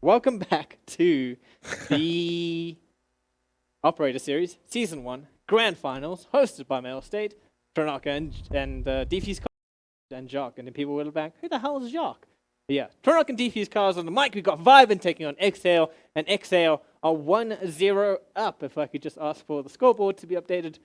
Welcome back to the Operator Series, Season 1, Grand Finals, hosted by Mail State, Trinoc and Defuse Casts, and Jacques. And then people will be back, who the hell is Jacques? But yeah, Trinoc and Defuse Casts on the mic. We've got VYBN taking on Xhail, and Xhail are 1-0 up. If I could just ask for the scoreboard to be updated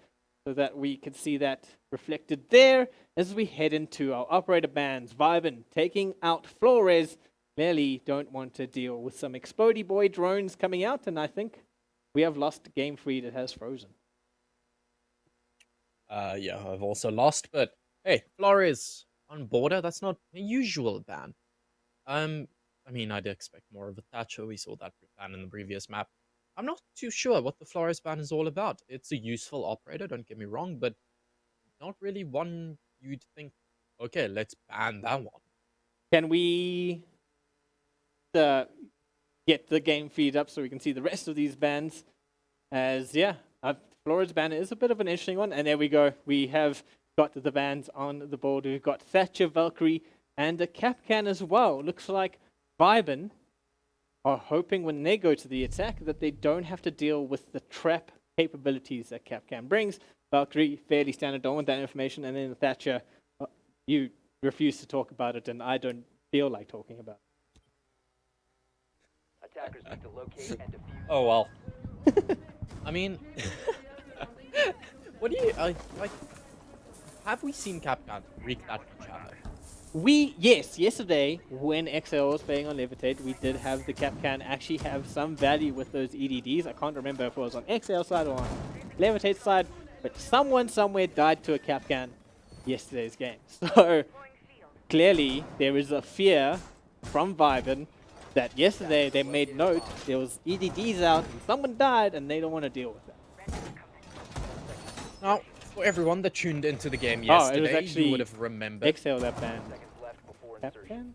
so that we can see that reflected there as we head into our operator bans. VYBN taking out Flores. Clearly don't want to deal with some Explodey Boy drones coming out, and I think we have lost game feed. It has frozen. Yeah, I've also lost, but hey, Flores on border, that's not a usual ban. I mean, I'd expect more of a Thatcher. We saw that ban in the previous map. I'm not too sure what the Flores ban is all about. It's a useful operator, don't get me wrong, but not really one you'd think, okay, let's ban that one. Can we get the game feed up so we can see the rest of these bans? As yeah, Flores ban is a bit of an interesting one, and there we go. We have got the bans on the board. We've got Thatcher, Valkyrie, and a Capcan as well. Looks like VYBN are hoping when they go to the attack that they don't have to deal with the trap capabilities that Capcan brings. Valkyrie, fairly standard, don't want that information, and then Thatcher, you refuse to talk about it, and I don't feel like talking about it. Attackers need to locate and defuse. Oh well. I mean, what do you like? Have we seen Capcan wreak that much havoc? Yes, yesterday when Xhail was playing on Levitate, we did have the Capcan actually have some value with those EDDs. I can't remember if it was on Xhail side or on Levitate side, but someone somewhere died to a Capcan yesterday's game. So clearly there is a fear from VYBN that yesterday they made note there was EDDs out and someone died and they don't want to deal with that. Now, for everyone that tuned into the game yesterday, it was actually you would have remembered. Xhail that banned. Seconds left before insertion. Capcan?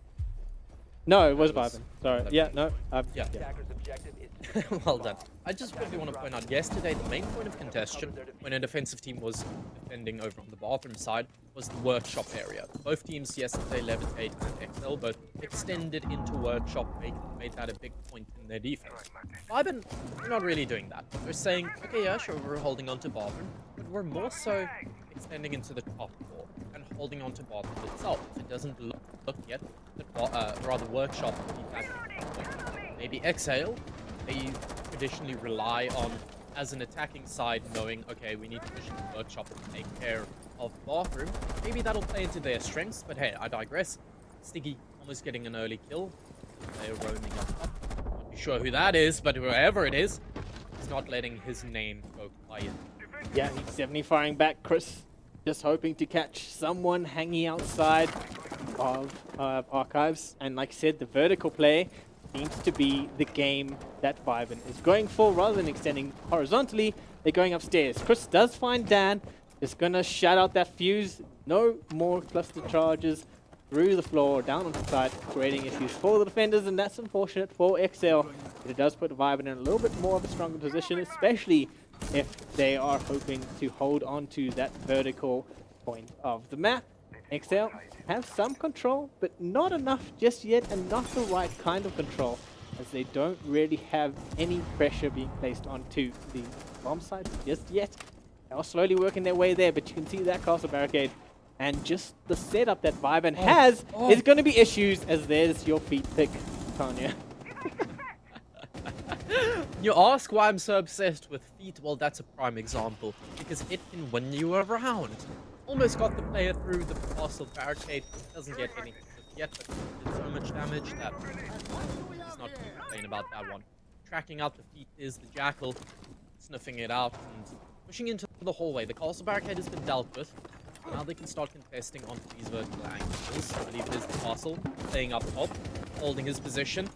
No, it was It was VYBN. Sorry. VYBN. Yeah, no. Yeah. Attackers' objective is to Well done. I just quickly want to point out, yesterday the main point of contention when a defensive team was defending over on the bathroom side was the workshop area. Both teams yesterday, Levitate and Xhail, both extended into workshop, made that a big point in their defense. VYBN, we're not really doing that. We're saying, okay, yeah, sure, we're holding on to bathroom, but we're more so extending into the top floor and holding on to bathroom itself. It doesn't look yet that rather workshop will be that point. Maybe Xhail, they traditionally rely on, as an attacking side, knowing, okay, we need to push into workshop to take care of bathroom. Maybe that'll play into their strengths, but hey, I digress. Stiggy almost getting an early kill. They're roaming up top. Not too sure who that is, but whoever it is, he's not letting his name go quiet. Yeah, he's definitely firing back. Chris just hoping to catch someone hanging outside of archives. And like I said, the vertical play seems to be the game that VYBN is going for. Rather than extending horizontally, they're going upstairs. Chris does find Dan. Just gonna shut out that fuse. No more cluster charges through the floor, down onto the side, creating issues for the defenders, and that's unfortunate for Xhail. But it does put VYBN in a little bit more of a stronger position, especially if they are hoping to hold on to that vertical point of the map. Xhail have some control, but not enough just yet, and not the right kind of control, as they don't really have any pressure being placed onto the bomb sites just yet. They are slowly working their way there, but you can see that castle barricade, and just the setup that VYBN has is going to be issues, as there's your feet pick, Tanya. You ask why I'm so obsessed with feet? Well, that's a prime example, because it can win you a round. Almost got the player through the castle barricade. Doesn't get anything yet, but did so much damage that he's not complaining about that one. Tracking out the feet is the Jackal, sniffing it out and pushing into the hallway. The castle barricade has been dealt with. Now they can start contesting onto these vertical angles. I believe it is the castle playing up top, holding his position.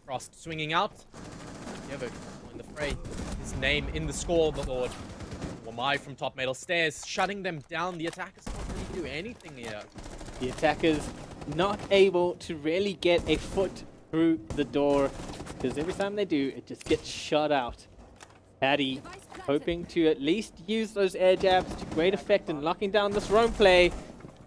Frost swinging out. Ever in the fray. His name in the scoreboard. Wamai from top metal stairs, shutting them down. The attackers can't really do anything here. The attackers not able to really get a foot through the door, because every time they do, it just gets shut out. Paddy hoping to at least use those air jabs to great effect in locking down this roam play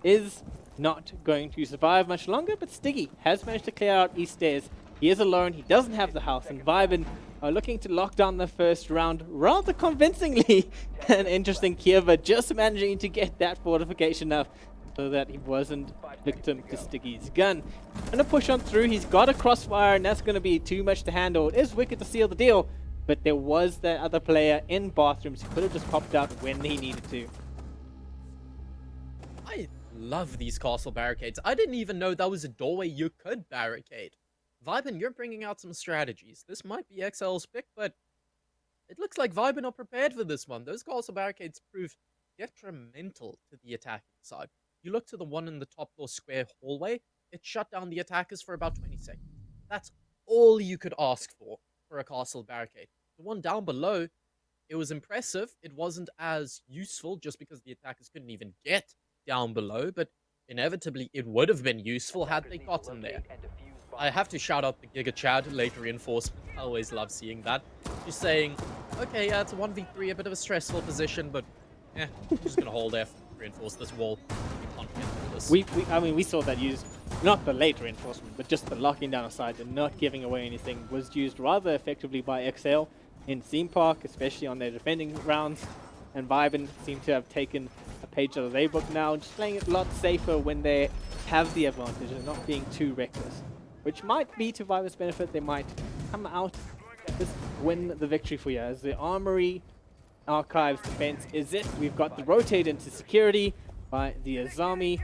is not going to survive much longer, but Stiggy has managed to clear out east stairs. He is alone, he doesn't have the house, and VYBN are looking to lock down the first round rather convincingly. An interesting Kieva just managing to get that fortification up so that he wasn't victim to Stiggy's gun. Gonna push on through, he's got a crossfire, and that's gonna be too much to handle. It is Wicked to seal the deal, but there was that other player in bathrooms who could have just popped out when he needed to. I love these castle barricades. I didn't even know that was a doorway you could barricade. VYBN, you're bringing out some strategies. This might be XL's pick, but it looks like VYBN are prepared for this one. Those castle barricades proved detrimental to the attacking side. You look to the one in the top floor square hallway, it shut down the attackers for about 20 seconds. That's all you could ask for a castle barricade. The one down below, it was impressive. It wasn't as useful just because the attackers couldn't even get down below, but inevitably it would have been useful had they gotten there. I have to shout out the Giga Chad, late reinforcement. I always love seeing that. She's saying, okay, yeah, it's a 1v3, a bit of a stressful position, but I'm just gonna hold F, reinforce this wall. We can't get through this. I mean, we saw that used, not the late reinforcement, but just the locking down of sides and not giving away anything was used rather effectively by Xhail in Theme Park, especially on their defending rounds. And VYBN seem to have taken a page out of their book now, just playing it a lot safer when they have the advantage and not being too reckless. Which might be to VYBN's benefit. They might come out, just win the victory for you. As the Armory Archives defense is it. We've got the rotate into security by the Azami.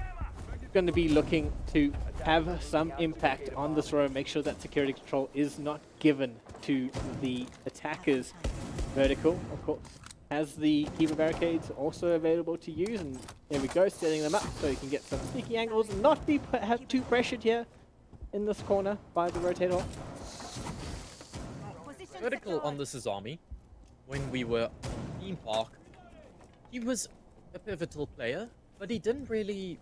Going to be looking to have some impact on this row, make sure that security control is not given to the attackers. Vertical, of course, has the Kiva barricades also available to use, and there we go, setting them up so you can get some sneaky angles and not be too pressured here in this corner by the rotator. Vertical on this Azami, when we were on Theme Park, he was a pivotal player, but he didn't really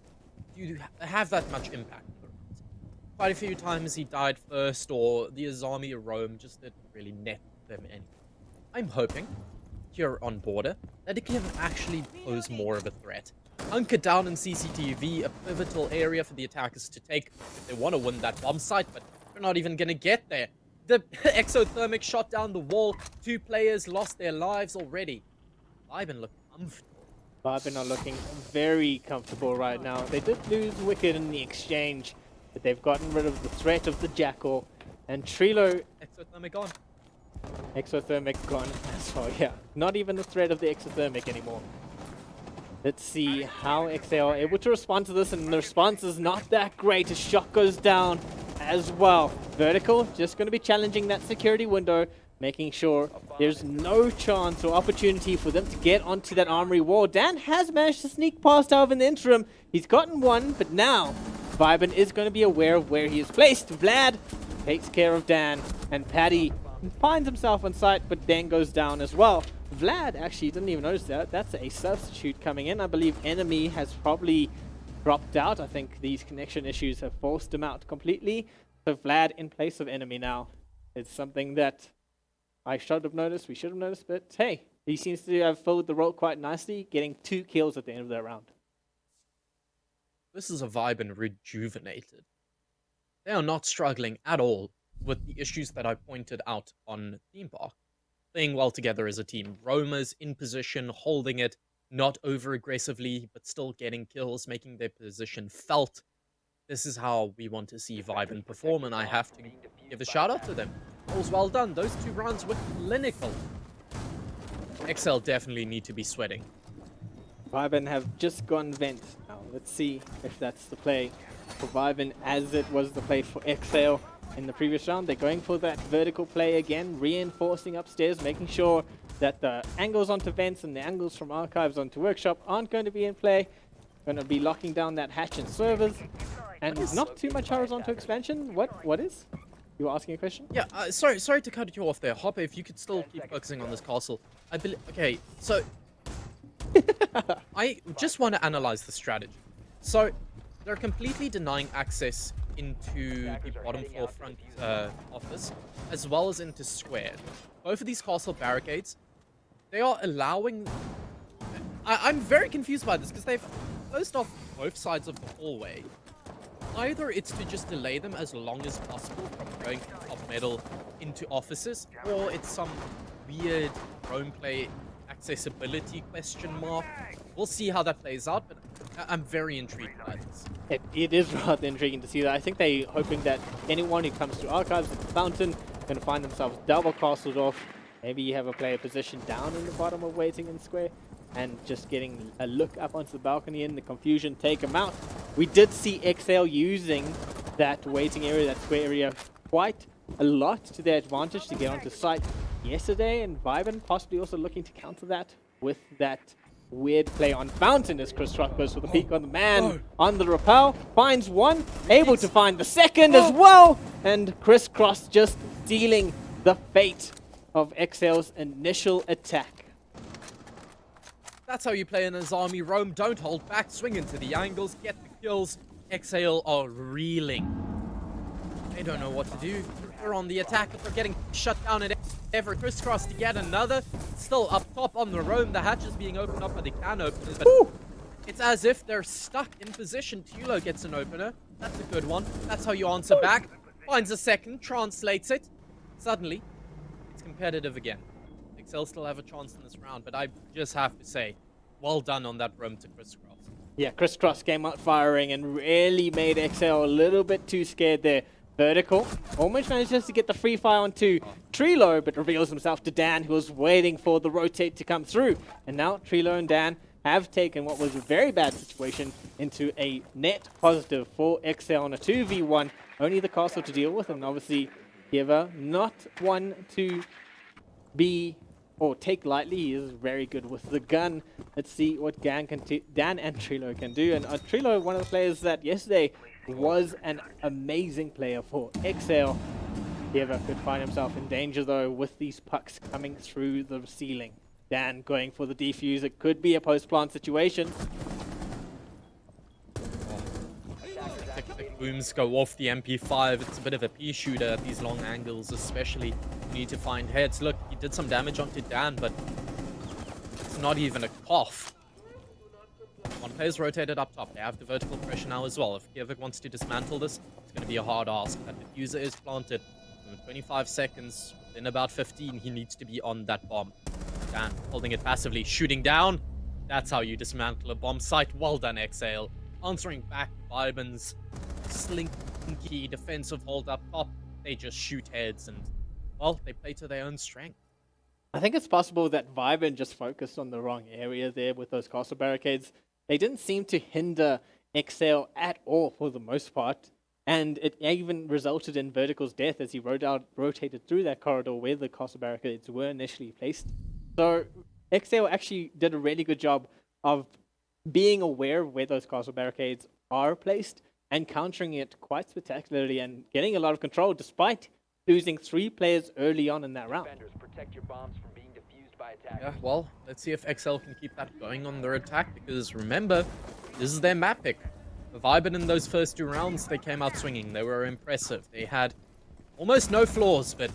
have that much impact on the rounds. Quite a few times he died first, or the Azami roam just didn't really net them anything. I'm hoping, here on Border, that it can actually pose more of a threat. Hunker down in CCTV, a pivotal area for the attackers to take if they want to win that bomb site, but they're not even going to get there. The exothermic shot down the wall, 2 players lost their lives already. VYBN look comfortable. VYBN are looking very comfortable right now. They did lose Wicked in the exchange, but they've gotten rid of the threat of the Jackal. And Trilo... Exothermic on. Exothermic gone as well, yeah. Not even the threat of the exothermic anymore. Let's see how Xhail are able to respond to this, and the response is not that great. A shot goes down as well. Vertical, just going to be challenging that security window, making sure there's no chance or opportunity for them to get onto that armory wall. Dan has managed to sneak past out in the interim. He's gotten one, but now VYBN is going to be aware of where he is placed. Vlad takes care of Dan, and Paddy finds himself on site, but Dan goes down as well. Vlad actually didn't even notice that. That's a substitute coming in. I believe Enemy has probably dropped out. I think these connection issues have forced him out completely. So Vlad in place of Enemy now. It's something that I should have noticed, we should have noticed, but hey, he seems to have filled the role quite nicely, getting 2 kills at the end of that round. This is a VYBN rejuvenated. They are not struggling at all with the issues that I pointed out on Theme Park. Playing well together as a team. Roamers in position, holding it, not over-aggressively, but still getting kills, making their position felt. This is how we want to see VYBN perform, and I have to give a shout-out to them. All's well done. Those 2 rounds were clinical. XL definitely need to be sweating. VYBN have just gone vent. Now let's see if that's the play for VYBN as it was the play for Xhail in the previous round. They're going for that vertical play again, reinforcing upstairs, making sure that the angles onto vents and the angles from archives onto workshop aren't going to be in play. Going to be locking down that hatch and servers, and not too much horizontal expansion. What is? You were asking a question? Yeah, sorry to cut you off there. Hopper, if you could still keep focusing on this castle. I believe... Okay, so... I just want to analyze the strategy. So, they're completely denying access into the bottom floor front office, as well as into square. Both of these castle barricades, they are allowing... I'm very confused by this, because they've closed off both sides of the hallway. Either it's to just delay them as long as possible from going from top metal into offices, or it's some weird drone play accessibility question mark. We'll see how that plays out, but I'm very intrigued by this. It is rather intriguing to see that. I think they're hoping that anyone who comes to Archives at the Fountain going to find themselves double castled off. Maybe you have a player positioned down in the bottom of waiting in square and just getting a look up onto the balcony in the confusion, take them out. We did see Xhail using that waiting area, that square area, quite a lot to their advantage to get onto site yesterday, and VYBN possibly also looking to counter that with that weird play on Fountain as Chris Rock goes for the peek on the man on the rappel, finds one, able to find the second as well, and Chris Cross just sealing the fate of Xhail's initial attack. That's how you play in Azami Roam. Don't hold back, swing into the angles, get the kills. Xhail are reeling. They don't know what to do. They're on the attack, but they're getting shut down at ever. Crisscross to get another. Still up top on the Roam. The hatch is being opened up by the can openers, but it's as if they're stuck in position. Tulo gets an opener. That's a good one. That's how you answer back. Finds a second, translates it. Suddenly, it's competitive again. Xhail still have a chance in this round, but I just have to say, well done on that Roam to Crisscross. Yeah, Crisscross came out firing and really made Xhail a little bit too scared there. Vertical almost manages to get the free fire onto Trilo, but reveals himself to Dan, who was waiting for the rotate to come through. And now Trilo and Dan have taken what was a very bad situation into a net positive for Xhail on a 2v1. Only the castle to deal with, and obviously Giver not one to be or take lightly. He is very good with the gun. Let's see what Dan and Trilo can do. And Trilo, one of the players that yesterday was an amazing player for Xhail. Giver could find himself in danger though with these pucks coming through the ceiling. Dan going for the defuse. It could be a post-plant situation. The booms go off the MP5. It's a bit of a pea shooter at these long angles, especially. You need to find heads. Look, he did some damage onto Dan, but it's not even a cough. One player's rotated up top. They have the vertical pressure now as well. If Givik wants to dismantle this, it's going to be a hard ask. That diffuser is planted. In 25 seconds, in about 15, he needs to be on that bomb. Dan holding it passively, shooting down. That's how you dismantle a bomb site. Well done, Xhail. Answering back VYBN's slinky defensive hold up top. They just shoot heads and, well, they play to their own strength. I think it's possible that VYBN just focused on the wrong area there with those castle barricades. They didn't seem to hinder Xhail at all for the most part. And it even resulted in Vertical's death as he rotated through that corridor where the castle barricades were initially placed. So Xhail actually did a really good job of being aware of where those castle barricades are placed and countering it quite spectacularly and getting a lot of control despite losing 3 players early on in that round. Defenders, protect your bombs from being defused by attackers. Yeah, well, let's see if Xhail can keep that going on their attack, because remember, this is their map pick. VYBN in those first 2 rounds, they came out swinging. They were impressive. They had almost no flaws, but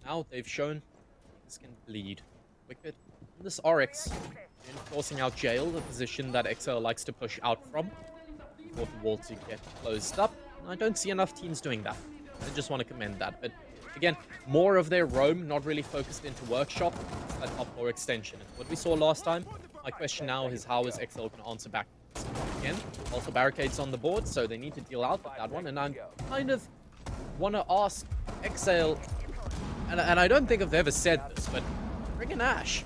now they've shown this can bleed. Wicked. And this RX, forcing out Xhail, the position that Xhail likes to push out from, for the wall to get closed up. And I don't see enough teams doing that. I just want to commend that. But again, more of their roam, not really focused into workshop, that top floor extension. And what we saw last time, my question now is how is Xhail going to answer back? Again, also barricades on the board, so they need to deal out with that one. And I kind of want to ask Xhail, and I don't think I've ever said this, but bring an Ash.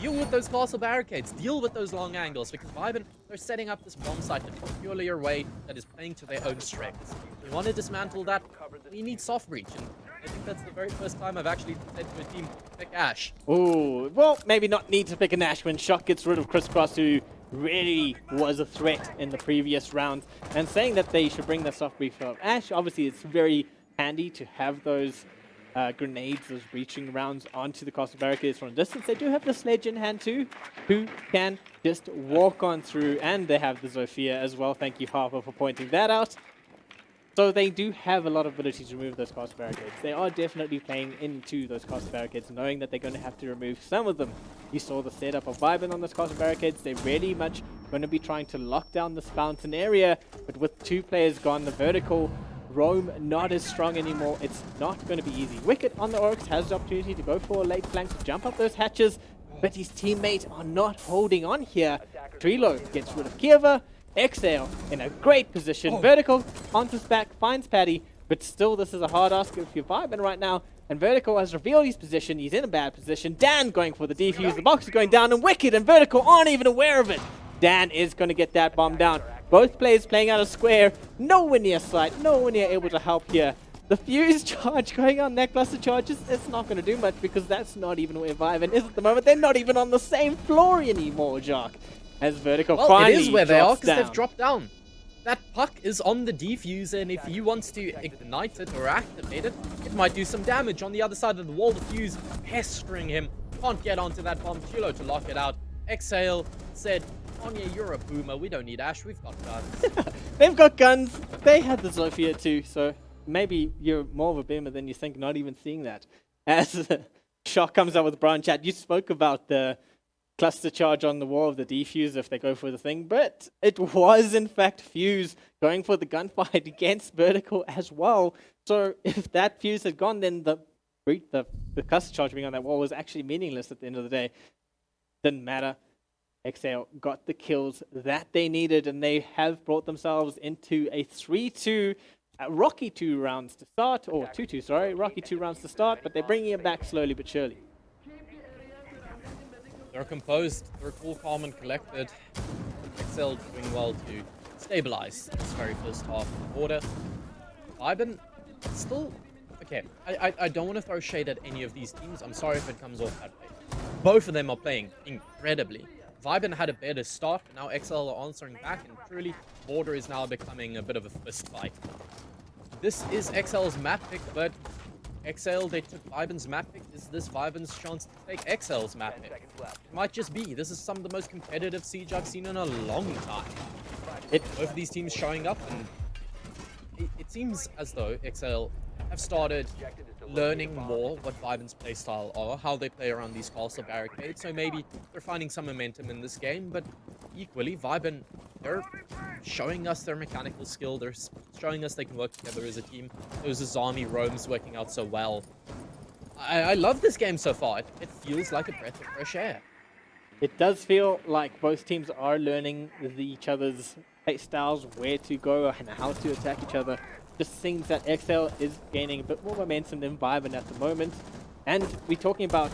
Deal with those castle barricades, deal with those long angles, because VYBN, they're setting up this bomb site in a peculiar way that is playing to their own strengths. We want to dismantle that, we need soft breach, and I think that's the very first time I've actually said to a team, pick Ash. Ooh, well, maybe not need to pick an Ash when Shock gets rid of Crisscross, who really was a threat in the previous round. And saying that they should bring the soft breach of Ash, obviously it's very handy to have those grenades, those breaching rounds onto the castle barricades from a distance. They do have the sledge in hand too, who can just walk on through, and they have the Zofia as well. Thank you, Harper, for pointing that out. So they do have a lot of ability to remove those castle barricades. They are definitely playing into those castle barricades, knowing that they're going to have to remove some of them. You saw the setup of VYBN on those castle barricades. They really much going to be trying to lock down this fountain area, but with 2 players gone, the vertical roam not as strong anymore. It's not going to be easy. Wicked on the Oryx has the opportunity to go for a late flank to jump up those hatches, but his teammates are not holding on here. Trilo gets rid of Kieva. Xhail in a great position. Vertical onto his back, finds Paddy, but still this is a hard ask if you're VYBN right now. And Vertical has revealed his position. He's in a bad position. Dan going for the defuse. The box is going down, and Wicked and Vertical aren't even aware of it. Dan is going to get that bomb down. Both players playing out of square. Nowhere near sight. Nowhere near able to help here. The fuse charge going on that cluster charge it's not going to do much because that's not even where VYBN is at the moment. They're not even on the same floor anymore, Jock. As Vertical finally it is where they are drops because they've down. dropped down. That puck is on the defuse, and if he wants to ignite it or activate it, it might do some damage on the other side of the wall. The fuse pestering him. Can't get onto that bomb. Chilo to lock it out. Xhail said, Anya, you're a boomer. We don't need Ash. We've got guns. They've got guns. They had the Zofia too, so maybe you're more of a boomer than you think, not even seeing that. As Shock comes out with Brown Chat, you spoke about the cluster charge on the wall of the defuse if they go for the thing, but it was in fact Fuse going for the gunfight against Vertical as well. So if that Fuse had gone, then the cluster charge being on that wall was actually meaningless at the end of the day. Didn't matter. Xhail got the kills that they needed, and they have brought themselves into a 3-2 rocky 2 rounds to start, or 2-2, sorry, rocky 2 rounds to start, but they're bringing it back slowly but surely. They're composed, they're cool, calm, and collected. Xhail doing well to stabilize this very first half of the order. VYBN still... Okay, I don't want to throw shade at any of these teams. I'm sorry if it comes off that way. Both of them are playing incredibly. VYBN had a better start, but now Xhail are answering back, and truly, Border is now becoming a bit of a fist fight. This is Xhail's map pick, but Xhail, they took VYBN's map pick. Is this VYBN's chance to take Xhail's map pick? It might just be. This is some of the most competitive Siege I've seen in a long time. Both of these teams showing up, and it seems as though Xhail have started learning more what VYBN's playstyle are, how they play around these castle barricades, so maybe they're finding some momentum in this game, but equally, VYBN, they're showing us their mechanical skill, they're showing us they can work together as a team. Those Azami roams working out so well. I love this game so far. It feels like a breath of fresh air. It does feel like both teams are learning each other's play styles, where to go and how to attack each other. Just seems that Xhail is gaining a bit more momentum than VYBN at the moment. And we're talking about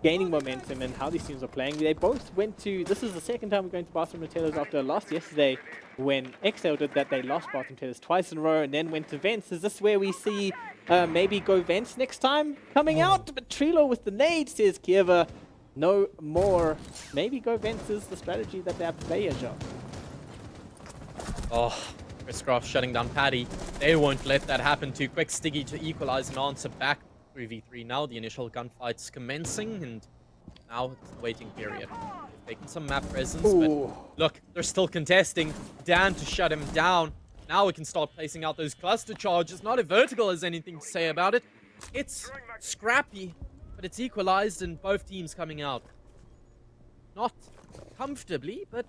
gaining momentum and how these teams are playing. They both went to... This is the second time we're going to Bathroom and Taylors after a loss yesterday. When Xhail did that, they lost Bathroom and Taylors twice in a row and then went to Vents. Is this where we see maybe go Vents next time coming out? But Trilo with the nade, says Kieva. No more. Maybe go Vents is the strategy that they have to play here, Joe. Oh, Chris shutting down Paddy. They won't let that happen too quick. Stiggy to equalize and answer back. 3v3 now. The initial gunfight's commencing, and now it's the waiting period. They've taken some map presence, but look, they're still contesting. Dan to shut him down. Now we can start placing out those cluster charges. Not if Vertical has anything to say about it. It's scrappy, but it's equalized, and both teams coming out. Not comfortably, but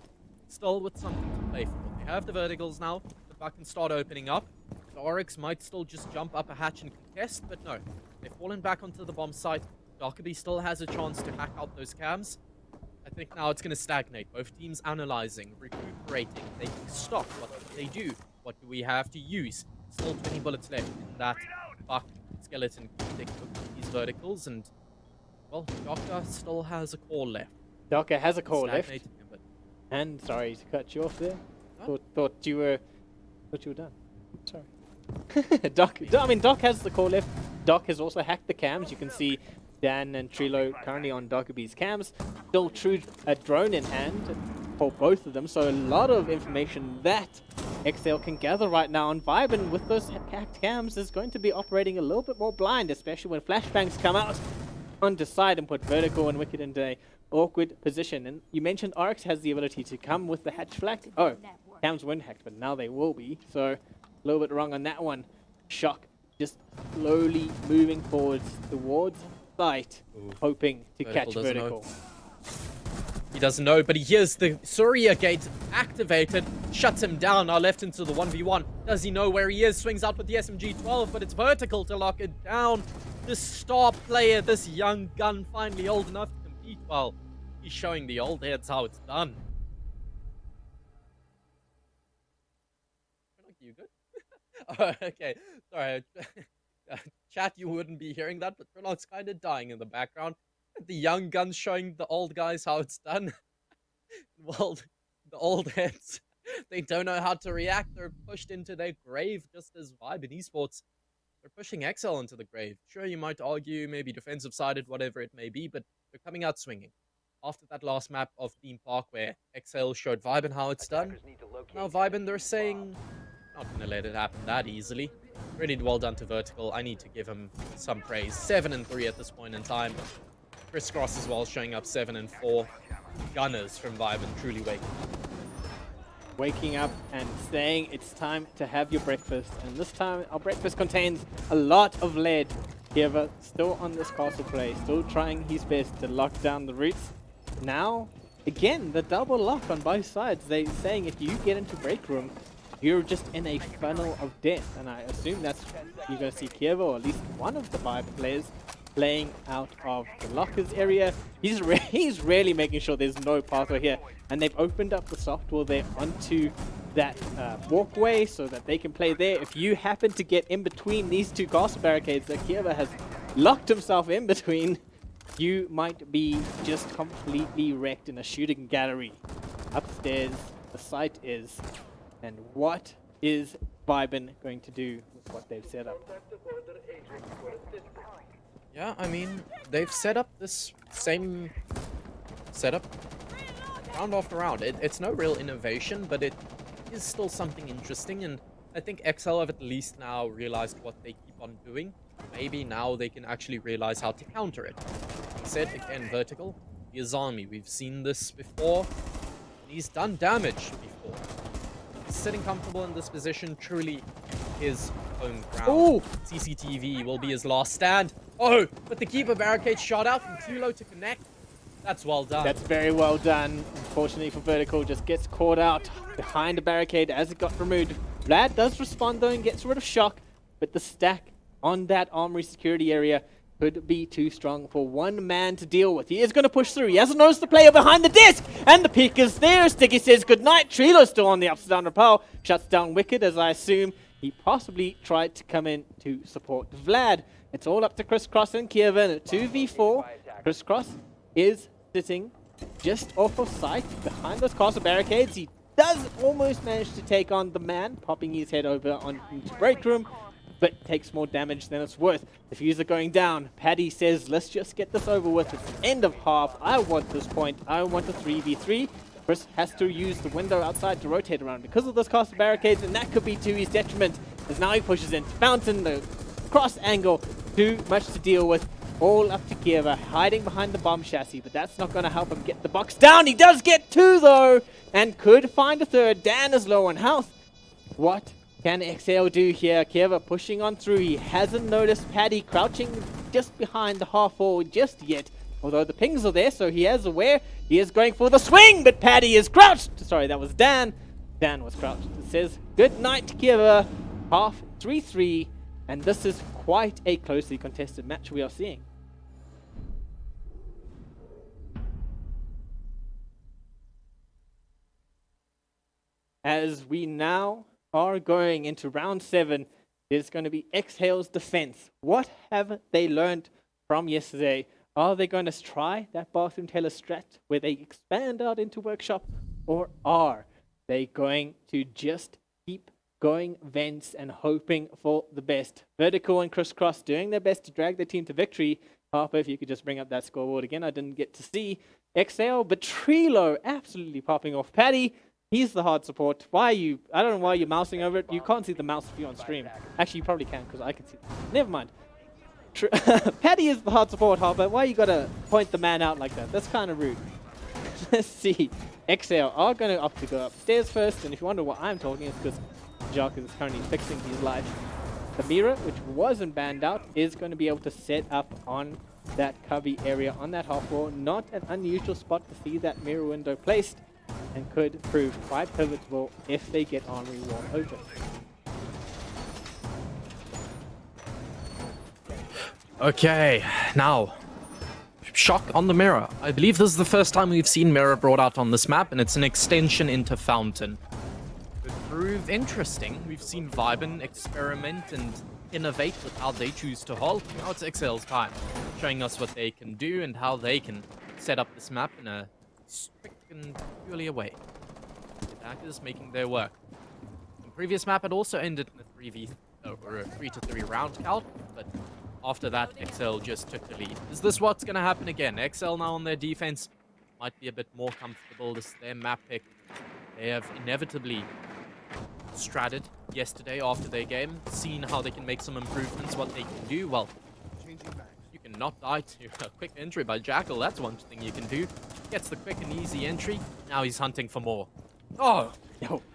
still with something to play for. They have the Verticals now. The buck can start opening up. The Oryx might still just jump up a hatch and contest, but no. They've fallen back onto the bomb site. Dockerby still has a chance to hack out those cams. I think now it's going to stagnate. Both teams analyzing, recuperating, taking stock. What do they do? What do we have to use? Still 20 bullets left in that buck skeleton. They cook these Verticals, and, well, Docker still has a call left. Docker has a call left. Him, but... And, sorry to cut you off there. Huh? Thought you were done. Sorry. Doc has the call left. Doc has also hacked the cams. You can see Dan and Trilo currently on Dockerby's cams. Still true a drone in hand for both of them. So a lot of information that Xhail can gather right now. And VYBN with those hacked cams is going to be operating a little bit more blind, especially when flashbangs come out on the side and put Vertical and Wicked into an awkward position. And you mentioned RX has the ability to come with the hatch flag. Oh, cams weren't hacked, but now they will be. So a little bit wrong on that one. Shock just slowly moving forwards towards site, hoping to catch Vertical. He doesn't know, but he hears the Surya gate activated, shuts him down, now left into the 1v1. Does he know where he is? Swings out with the SMG-12, but it's vertical to lock it down. This star player, this young gun, finally old enough to compete well. He's showing the old heads how it's done. You good? Oh, okay, sorry. Chat, you wouldn't be hearing that, but Trinoc's kind of dying in the background. The young guns showing the old guys how it's done. Well, the old heads, they don't know how to react. They're pushed into their grave, just as VYBN Esports. They're pushing Xhail into the grave. Sure, you might argue, maybe defensive-sided, whatever it may be, but they're coming out swinging. After that last map of Theme Park where Xhail showed VYBN how it's done, now VYBN, they're saying, not going to let it happen that easily. Really well done to Vertical. I need to give him some praise. 7-3 at this point in time. Crisscross as well, showing up 7-4. Gunners from VYBN truly waking up and saying it's time to have your breakfast. And this time our breakfast contains a lot of lead. Kieva still on this castle play, still trying his best to lock down the routes. Now, again, the double lock on both sides. They're saying if you get into break room, you're just in a funnel of death. And I assume that's you're going to see Kieva, or at least one of the VYBN players, playing out of the lockers area. He's really making sure there's no pathway here. And they've opened up the soft wall there onto that walkway so that they can play there. If you happen to get in between these two castle barricades that Kieva has locked himself in between, you might be just completely wrecked in a shooting gallery. Upstairs, the site is. And what is VYBN going to do with what they've set up? Yeah, I mean, they've set up this same setup round after round. It's no real innovation, but it is still something interesting, and I think Xhail have at least now realized what they keep on doing. Maybe now they can actually realize how to counter it. Like I said, again, Vertical, he is army. We've seen this before. He's done damage before. He's sitting comfortable in this position, truly his home ground. Ooh. CCTV will be his last stand. Oh, but the keeper barricade shot out from too low to connect. That's well done. That's very well done. Unfortunately for Vertical, just gets caught out behind the barricade as it got removed. Vlad does respond though and gets rid of shock, but the stack on that armory security area could be too strong for one man to deal with. He is going to push through. He hasn't noticed the player behind the desk, and the pick is there. Sticky says goodnight. Trilo's still on the upside down rappel. Shuts down Wicked, as I assume he possibly tried to come in to support Vlad. It's all up to Crisscross and Kieva. A 2v4. Crisscross is sitting just off of sight behind those castle barricades. He does almost manage to take on the man, popping his head over on into break room, but takes more damage than it's worth. Diffuser going down. Paddy says, let's just get this over with. It's the end of half. I want this point. I want a 3v3. Chris has to use the window outside to rotate around because of those castle barricades, and that could be to his detriment, as now he pushes into Fountain, the cross angle, too much to deal with. All up to Kieva, hiding behind the bomb chassis, but that's not going to help him get the box down. He does get two, though, and could find a third. Dan is low on health. What can Xhail do here? Kieva pushing on through. He hasn't noticed Paddy crouching just behind the half wall just yet, although the pings are there, so he is aware. He is going for the swing, but Paddy is crouched. Sorry, that was Dan. Dan was crouched. It says, good night, Kieva. Half 3-3, and this is quite a closely contested match we are seeing. As we now are going into round 7, there's going to be Xhail's defense. What have they learned from yesterday? Are they going to try that bathroom tailor strat where they expand out into workshop, or are they going to just keep going vents and hoping for the best? Vertical and Crisscross doing their best to drag their team to victory. Harper, if you could just bring up that scoreboard again. I didn't get to see Xhail, but Trilo absolutely popping off. Paddy, he's the hard support. Why are you? I don't know why you're mousing over it. You can't see the mouse if you're on stream. Actually, you probably can because I can see. Never mind. Paddy is the hard support, Harper. Why you gotta point the man out like that? That's kind of rude. Let's see. Xhail are going to opt to go upstairs first, and if you wonder what I'm talking, it's because Jock is currently fixing his life. The mirror, which wasn't banned out, is going to be able to set up on that cubby area on that half wall. Not an unusual spot to see that mirror window placed, and could prove quite pivotal if they get Armory wall open. Okay, now, shock on the mirror. I believe this is the first time we've seen mirror brought out on this map, and it's an extension into Fountain. Could prove interesting. We've seen VYBN experiment and innovate with how they choose to hold. Now it's Xhail's time, showing us what they can do and how they can set up this map in a strict and peculiar way. The attackers making their work. The previous map had also ended in a 3-3 round count, but after that, Xhail just took the lead. Is this what's going to happen again? Xhail now on their defense might be a bit more comfortable. This is their map pick. They have inevitably stratted yesterday after their game, seen how they can make some improvements, what they can do. Well, you can not die to a quick entry by Xhail. That's one thing you can do. Gets the quick and easy entry. Now he's hunting for more. Oh!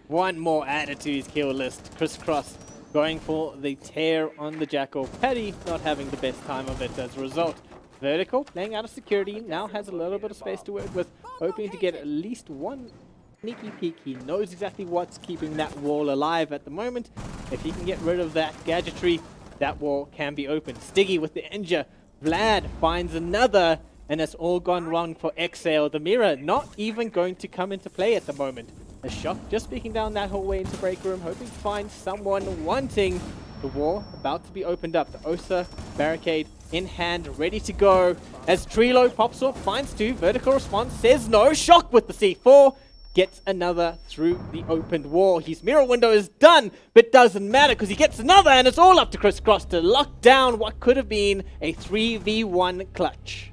One more added to his kill list. Crisscross going for the tear on the Jackal. Petty not having the best time of it as a result. Vertical playing out of security, now has a little bit of space to work with, hoping to get at least one sneaky peek. He knows exactly what's keeping that wall alive at the moment. If he can get rid of that gadgetry, that wall can be opened. Stiggy with the injure. Vlad finds another, and it's all gone wrong for Xhail. The mirror not even going to come into play at the moment. A Shock just peeking down that hallway into break room, hoping to find someone wanting. The wall about to be opened up. The Osa barricade in hand, ready to go. As Trilo pops up, finds two. Vertical response says no. Shock with the C4. Gets another through the opened wall. His mirror window is done, but doesn't matter because he gets another, and it's all up to Crisscross to lock down what could have been a 3v1 clutch.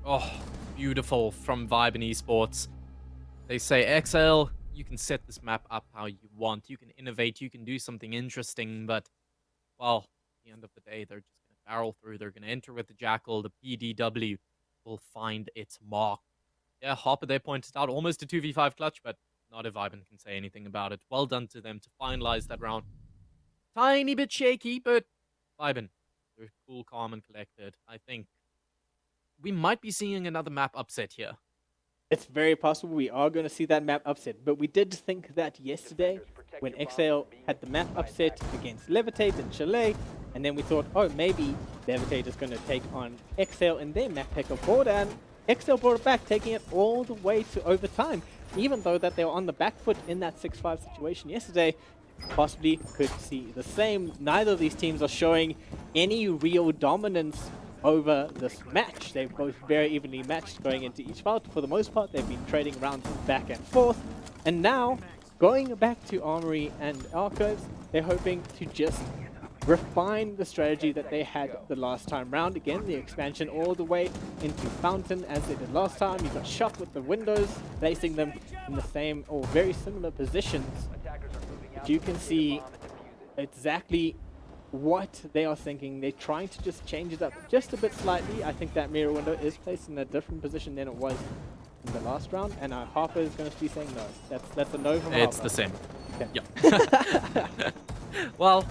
Oh, beautiful from VYBN Esports. They say, Xhail, you can set this map up how you want. You can innovate. You can do something interesting. But, well, at the end of the day, they're just going to barrel through. They're going to enter with the Jackal. The PDW will find its mark. Yeah, Hopper there pointed out almost a 2v5 clutch, but not if VYBN can say anything about it. Well done to them to finalize that round. Tiny bit shaky, but VYBN, they're cool, calm, and collected. I think we might be seeing another map upset here. It's very possible we are going to see that map upset, but we did think that yesterday when Xhail had the map upset against Levitate and Chalet, and then we thought, oh, maybe Levitate is going to take on Xhail in their map pick of border, and Xhail brought it back, taking it all the way to overtime. Even though that they were on the back foot in that 6-5 situation yesterday, possibly could see the same. Neither of these teams are showing any real dominance over this match. They're both very evenly matched going into each part. For the most part, they've been trading rounds back and forth. And now, going back to Armory and Archives, they're hoping to just refine the strategy that they had the last time round. Again, the expansion all the way into Fountain as they did last time. You got Shock with the windows, placing them in the same or very similar positions. But you can see exactly what they are thinking. They're trying to just change it up just a bit slightly. I think that mirror window is placed in a different position than it was in the last round, and Harper is going to be saying no. That's a no from Harper. It's the same. Okay. Yep. Well,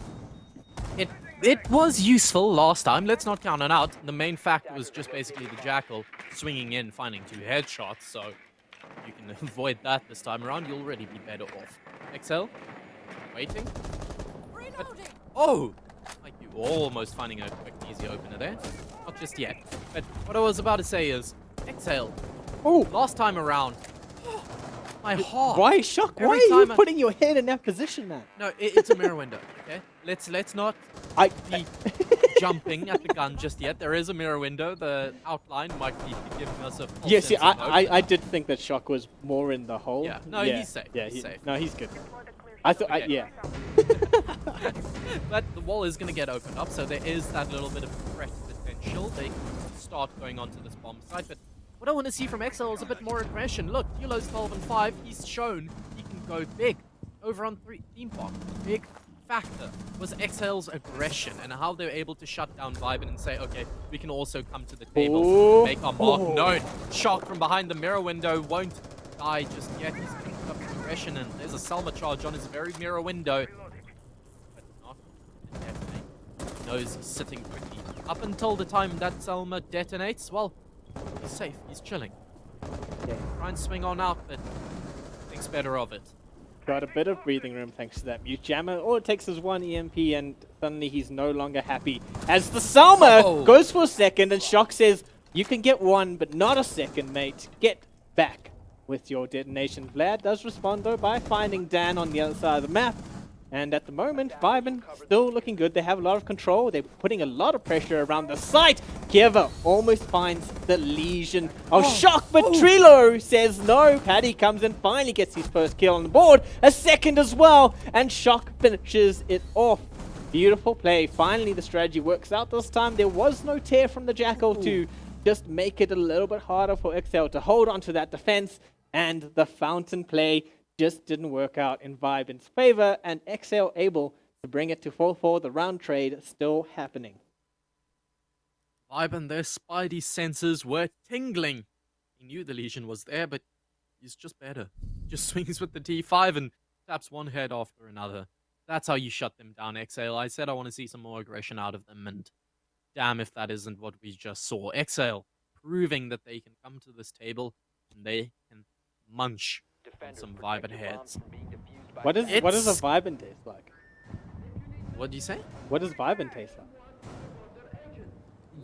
it was useful last time. Let's not count it out. The main factor was just basically the Jackal swinging in, finding 2 headshots, so you can avoid that this time around. You'll already be better off. Xhail, waiting. But, oh! Like you almost finding a quick and easy opener there. Not just yet. But what I was about to say is, Xhail. Oh! Last time around, my heart. Why, Shock? Why are you putting your head in that position, man? No, it's a mirror window, okay? Let's not be jumping at the gun just yet. There is a mirror window. The outline might be giving us a false Yes, sense yeah, of hope. I did think that Shock was more in the hole. Yeah, no, he's safe. Yeah, he's safe. No, he's good. I thought, Okay. yeah. But the wall is going to get opened up, so there is that little bit of threat potential. They can start going onto this bomb site, but what I want to see from Xhail is a bit more aggression. Look, Kilo's 12 and 5. He's shown he can go big. Over on Theme Park, big factor was Xhail's aggression and how they were able to shut down VYBN and say, okay, we can also come to the table, make our mark known. Shock from behind the mirror window, won't die just yet. He's going to put up the aggression, and there's a Selma charge on his very mirror window. But not definitely. He knows he's sitting pretty. Up until the time that Selma detonates, well, he's safe. He's chilling. Yeah. Try and swing on out, but thinks better of it. Got a bit of breathing room thanks to that mute jammer. All it takes is one EMP and suddenly he's no longer happy. As the Selma goes for a second and Shock says, you can get one, but not a second, mate. Get back with your detonation. Vlad does respond though by finding Dan on the other side of the map. And at the moment, VYBN still looking good. They have a lot of control. They're putting a lot of pressure around the site. Kieva almost finds the lesion of Shock, but Trilo says no. Paddy comes in, finally gets his first kill on the board. A second as well, and Shock finishes it off. Beautiful play. Finally, the strategy works out this time. There was no tear from the Jackal to just make it a little bit harder for Xhail to hold onto that defense. And the fountain play just didn't work out in VYBN's favor, and Xhail able to bring it to 4-4. The round trade still happening. VYBN, their spidey senses were tingling. He knew the lesion was there, but he's just better. Just swings with the T5 and taps one head after another. That's how you shut them down, Xhail. I said I want to see some more aggression out of them, and damn if that isn't what we just saw. Xhail proving that they can come to this table and they can munch on some VYBN heads. What does a VYBN taste like? What do you say? What does VYBN taste like?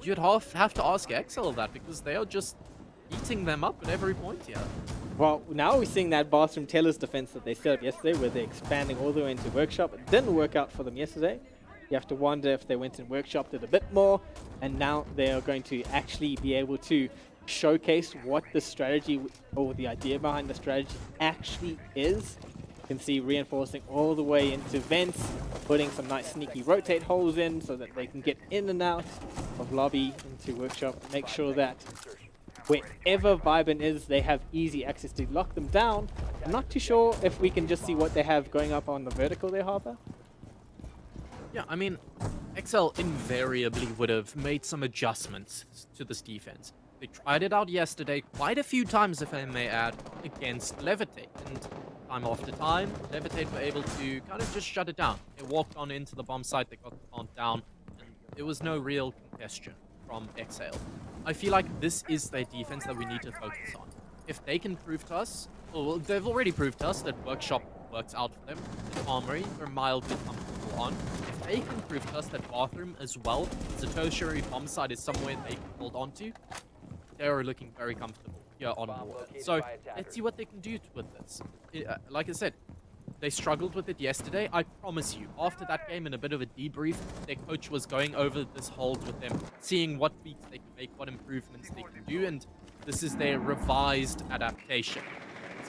You'd have to ask Xhail that, because they are just eating them up at every point here. Well, now we're seeing that bathroom Taylor's defense that they set up yesterday, where they're expanding all the way into workshop. It didn't work out for them yesterday. You have to wonder if they went and workshopped it a bit more, and now they are going to actually be able to showcase what the strategy or the idea behind the strategy actually is. You can see reinforcing all the way into vents, putting some nice sneaky rotate holes in so that they can get in and out of lobby into workshop. Make sure that wherever VYBN is, they have easy access to lock them down. I'm not too sure if we can just see what they have going up on the vertical there, Harper. Yeah, I mean, Xhail invariably would have made some adjustments to this defense. They tried it out yesterday quite a few times, if I may add, against Levitate. And time after time, Levitate were able to kind of just shut it down. They walked on into the bomb site, they got the plant down, and there was no real congestion from Xhail. I feel like this is their defense that we need to focus on. If they can prove to us, well, they've already proved to us that Workshop works out for them. The Armory, they're mildly comfortable on. If they can prove to us that Bathroom as well, as a tertiary bomb site is somewhere they can hold on to, they're looking very comfortable here on board. So let's see what they can do with this. Like I said, they struggled with it yesterday. I promise you, after that game and a bit of a debrief, their coach was going over this hold with them, seeing what tweaks they can make, what improvements they can do, and this is their revised adaptation.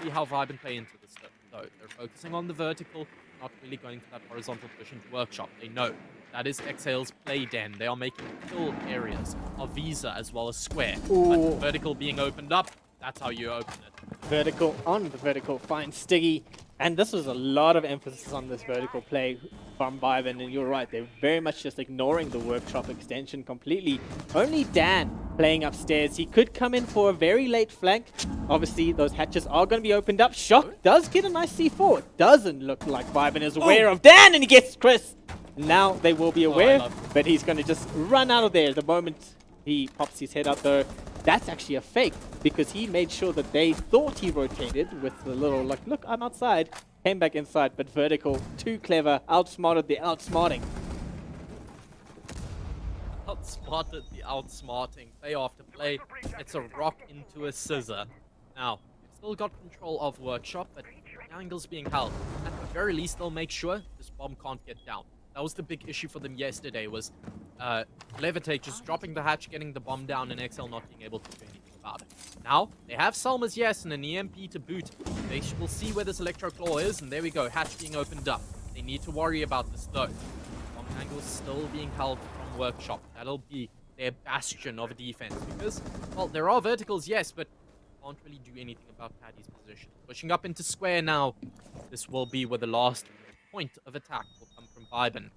See how VYBN play into this stuff. So they're focusing on the vertical, not really going for that horizontal push into workshop. They know that is Xhail's play den. They are making kill areas of Visa as well as square. But vertical being opened up, that's how you open it. Vertical on the vertical finds Stiggy. And this was a lot of emphasis on this vertical play from VYBN, and you're right, they're very much just ignoring the workshop extension completely. Only Dan playing upstairs. He could come in for a very late flank. Obviously, those hatches are going to be opened up. Shock does get a nice C4. Doesn't look like VYBN is aware of Dan, and he gets Chris. Now they will be aware, but he's going to just run out of there the moment he pops his head up, though. That's actually a fake, because he made sure that they thought he rotated with the little, like, look, I'm outside. Came back inside, but vertical, too clever, outsmarted the outsmarting. Outsmarted the outsmarting. Play after play. It's a rock into a scissor. Now, they've still got control of workshop, but the angle's being held. At the very least, they'll make sure this bomb can't get down. That was the big issue for them yesterday, was Levitate just dropping the hatch, getting the bomb down, and Xhail not being able to do anything about it. Now, they have Selma's yes and an EMP to boot. They will see where this Electro Claw is, and there we go, hatch being opened up. They need to worry about this, though. Bomb angle still being held from workshop. That'll be their bastion of defense, because, well, there are verticals, yes, but can't really do anything about Paddy's position. Pushing up into square now. This will be where the last point of attack will come from VYBN.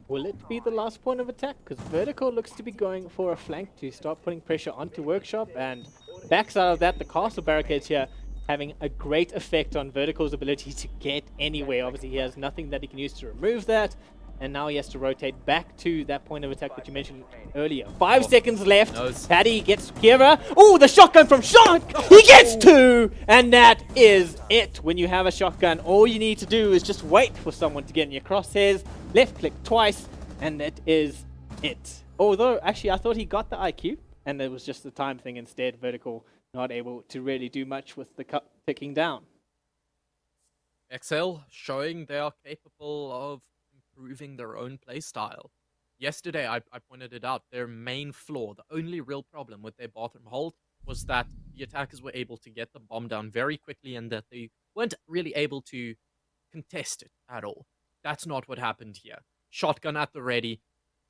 Will it be the last point of attack? Because vertical looks to be going for a flank to start putting pressure onto workshop, and backside of that, the castle barricades here having a great effect on vertical's ability to get anywhere. Obviously, he has nothing that he can use to remove that, and now he has to rotate back to that point of attack that you mentioned earlier. 5 seconds left. Knows. Paddy gets Kira. Oh, the shotgun from Shark! He gets 2! And that is it. When you have a shotgun, all you need to do is just wait for someone to get in your crosshairs, left click twice, and that is it. Although, actually, I thought he got the IQ, and it was just the time thing instead. Vertical not able to really do much with the ticking down. Xhail showing they are capable of improving their own playstyle. Yesterday, I pointed it out. Their main flaw, the only real problem with their bathroom hold, was that the attackers were able to get the bomb down very quickly and that they weren't really able to contest it at all. That's not what happened here. Shotgun at the ready.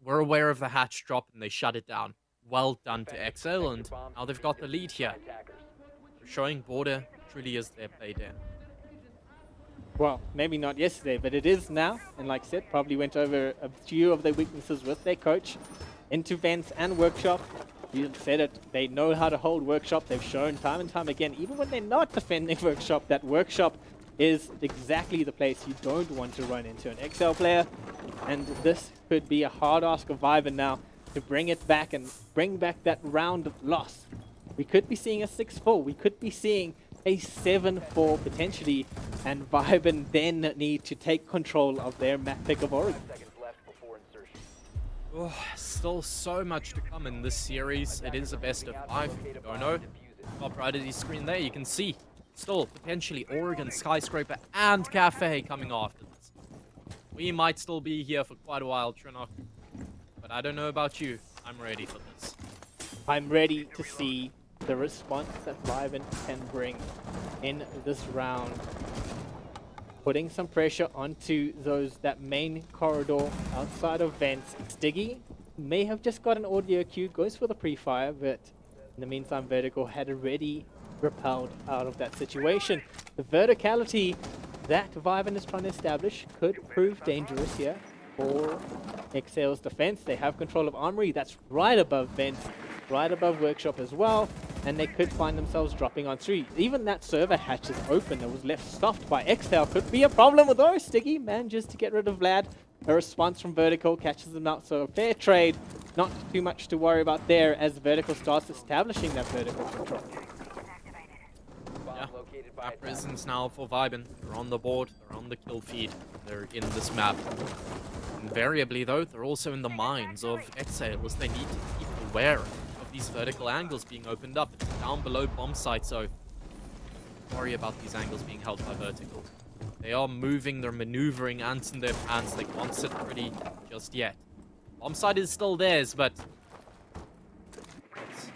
We're aware of the hatch drop and they shut it down. Well done to Xhail, and now they've got the lead here. They're showing Border truly is their play den. Well, maybe not yesterday, but it is now. And like I said, probably went over a few of their weaknesses with their coach into Vents and Workshop. You said it, they know how to hold Workshop. They've shown time and time again, even when they're not defending Workshop, that Workshop is exactly the place you don't want to run into an Xhail player. And this could be a hard ask of VYBN now to bring it back and bring back that round loss. We could be seeing a 6-4. We could be seeing a 7-4 potentially, and VYBN then need to take control of their map pick of Oregon. Oh, still so much to come in this series. It is a best of 5. Don't know. Top right of the screen there, you can see still potentially Oregon, Skyscraper, and Cafe coming after this. We might still be here for quite a while, Trinoc, but I don't know about you. I'm ready for this. I'm ready to see the response that VYBN can bring in this round, putting some pressure onto that main corridor outside of Vents. Stiggy may have just got an audio cue, goes for the pre-fire, but in the meantime Vertical had already repelled out of that situation. The verticality that VYBN is trying to establish could prove dangerous here for Xhail's defense. They have control of Armory, that's right above Vents, right above Workshop as well, and they could find themselves dropping on 3. Even that server hatch is open that was left stuffed by Xhail could be a problem, although Stiggy manages to get rid of Vlad. A response from Vertical catches them out, so a fair trade. Not too much to worry about there as Vertical starts establishing that vertical control. Yeah, map presence now for VYBN. They're on the board, they're on the kill feed, they're in this map. Invariably though, they're also in the minds of Xhail as they need to keep aware of these vertical angles being opened up. It's down below bomb site, so worry about these angles being held by Vertical. They are moving, they're maneuvering ants in their pants. They can't sit pretty just yet. Bomb site is still theirs, but it's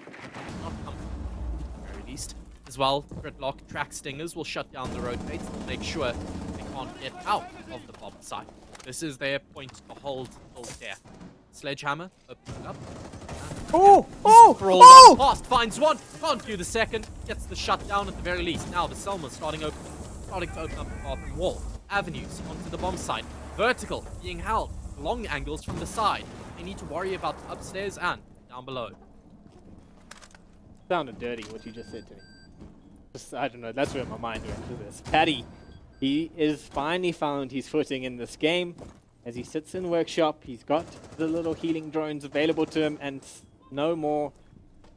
not comfortable, at the very least. As well, Gridlock track stingers will shut down the rotates and make sure they can't get out of the bomb site. This is their point to hold till death. Sledgehammer opens it up. Oh! Fast finds one, can't do the second, gets the shutdown at the very least. Now the Selma's starting to open up the bathroom wall. Avenues onto the bomb site. Vertical being held. Long angles from the side. They need to worry about upstairs and down below. Sounded dirty what you just said to me. I don't know, that's where my mind went to this. Paddy, he is finally found his footing in this game. As he sits in Workshop, he's got the little healing drones available to him and no more,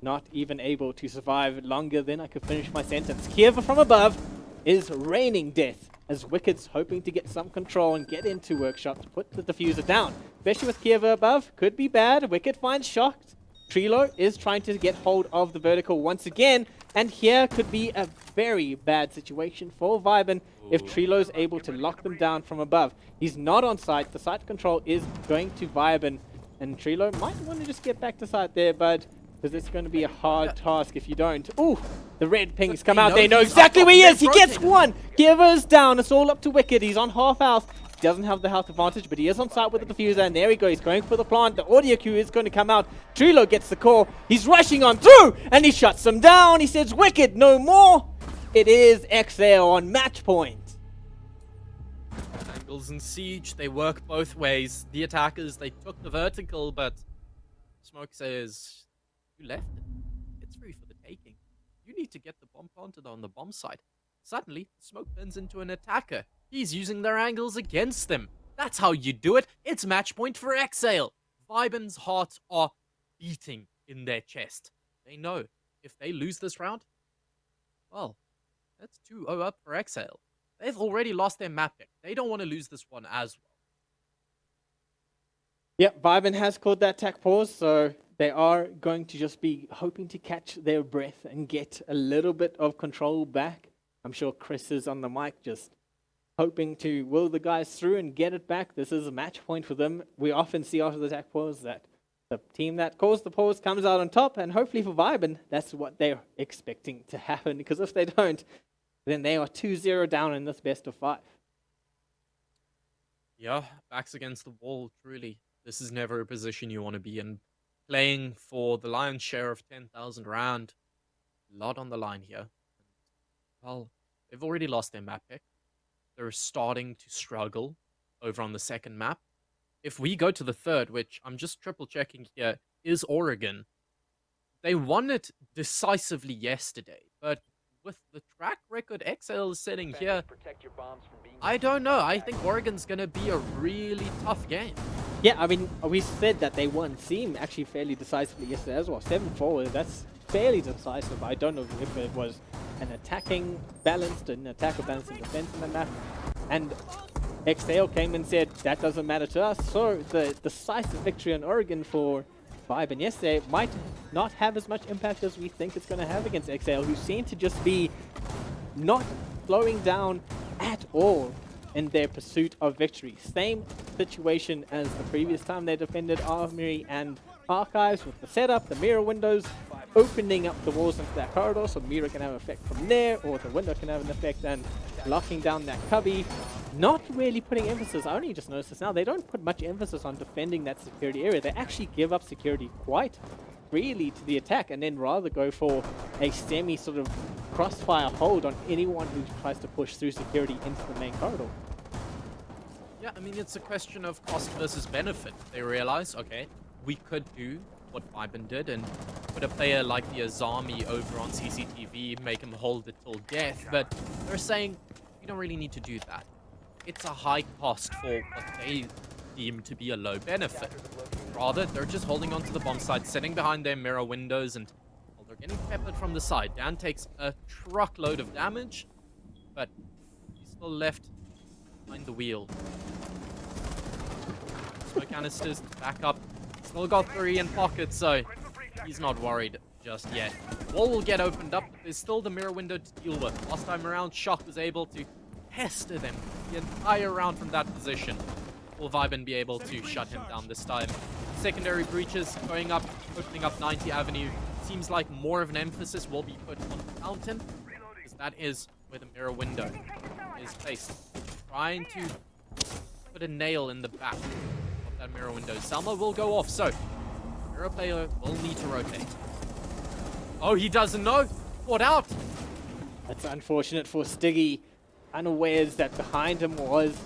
not even able to survive longer than I could finish my sentence. Kiev from above is raining death as Wicked's hoping to get some control and get into Workshop to put the diffuser down. Especially with Kiev above, could be bad. Wicked finds shocked. Trilo is trying to get hold of the vertical once again, and here could be a very bad situation for VYBN if Trilo's able to lock them down from above. He's not on site. The site control is going to VYBN, and Trilo might want to just get back to site there, bud, because it's going to be a hard task if you don't. Ooh, the red pings come out. They know exactly where he is. He gets one. Giver's down. It's all up to Wicked. He's on half health. He doesn't have the health advantage, but he is on site with the diffuser, and there he goes. He's going for the plant. The audio cue is going to come out. Trilo gets the call. He's rushing on through, and he shuts them down. He says, Wicked, no more. It is Xhail on match point. Angles in siege, they work both ways. The attackers, they took the vertical, but Smoke says, you left it. It's free for the taking. You need to get the bomb planted on the bomb site. Suddenly, Smoke turns into an attacker. He's using their angles against them. That's how you do it. It's match point for Xhail. VYBN's hearts are beating in their chest. They know if they lose this round, well, that's 2-0 up for Xhail. They've already lost their map pick. They don't want to lose this one as well. Yep, VYBN has called that attack pause, so they are going to just be hoping to catch their breath and get a little bit of control back. I'm sure Chris is on the mic just hoping to will the guys through and get it back. This is a match point for them. We often see after the attack pause that the team that calls the pause comes out on top, and hopefully for VYBN, that's what they're expecting to happen, because if they don't, then they are 2-0 down in this best of 5. Yeah, backs against the wall, truly. This is never a position you want to be in. Playing for the lion's share of 10,000 rand. A lot on the line here. Well, they've already lost their map pick. They're starting to struggle over on the second map. If we go to the third, which I'm just triple checking here, is Oregon. They won it decisively yesterday, but with the track record Xhail is setting here, I don't know. I think Oregon's going to be a really tough game. Yeah, I mean, we said that they won Seam actually fairly decisively yesterday as well. 7-4, that's fairly decisive. I don't know if it was an attacking balanced, an attack or balanced in defense in the map. And Xhail came and said, that doesn't matter to us. So the decisive victory on Oregon for VYBN yesterday might not have as much impact as we think it's going to have against Xhail, who seem to just be not slowing down at all in their pursuit of victory. Same situation as the previous time they defended Armory and Archives with the setup, the mirror windows, opening up the walls into that corridor so mirror can have an effect from there, or the window can have an effect, and locking down that cubby. Not really putting emphasis, I only just noticed this now, they don't put much emphasis on defending that security area. They actually give up security quite freely to the attack, and then rather go for a semi sort of crossfire hold on anyone who tries to push through security into the main corridor. Yeah, I mean, it's a question of cost versus benefit. They realize, okay, we could do what VYBN did and put a player like the Azami over on CCTV, make him hold it till death, but they're saying we don't really need to do that. It's a high cost for what they deem to be a low benefit. Rather, they're just holding onto the bomb site, sitting behind their mirror windows, and well, they're getting peppered from the side. Dan takes a truckload of damage, but he's still left behind the wheel. Smoke canisters, back up. Still got 3 in pocket, so he's not worried just yet. Wall will get opened up, but there's still the mirror window to deal with. Last time around, Shock was able to pester them the entire round from that position. Will VYBN be able to shut him down this time? Secondary breaches going up, opening up 90 Avenue. Seems like more of an emphasis will be put on Fountain, because that is where the mirror window is placed. Trying to put a nail in the back of that mirror window. Selma will go off, so mirror player will need to rotate. Oh, he doesn't know. Caught out. That's unfortunate for Stiggy, unawares that behind him was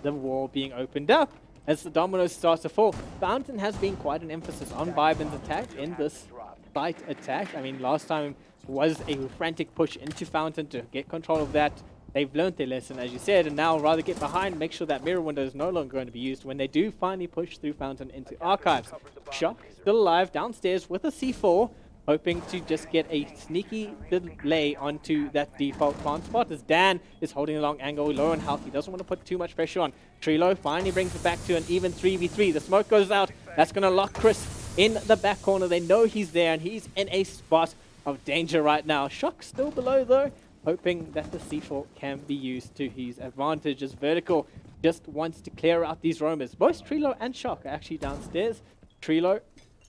the wall being opened up. As the dominoes start to fall, Fountain has been quite an emphasis on VYBN's attack in this site attack. I mean, last time was a frantic push into Fountain to get control of that. They've learned their lesson, as you said, and now rather get behind, make sure that mirror window is no longer going to be used when they do finally push through Fountain into Archives. Shock still alive downstairs with a C4, hoping to just get a sneaky delay onto that default plant spot, as Dan is holding a long angle, low on health. He doesn't want to put too much pressure on. Trilo finally brings it back to an even 3v3. The smoke goes out. That's going to lock Chris in the back corner. They know he's there, and he's in a spot of danger right now. Shock still below, though, hoping that the C4 can be used to his advantage, as Vertical just wants to clear out these roamers. Both Trilo and Shock are actually downstairs. Trilo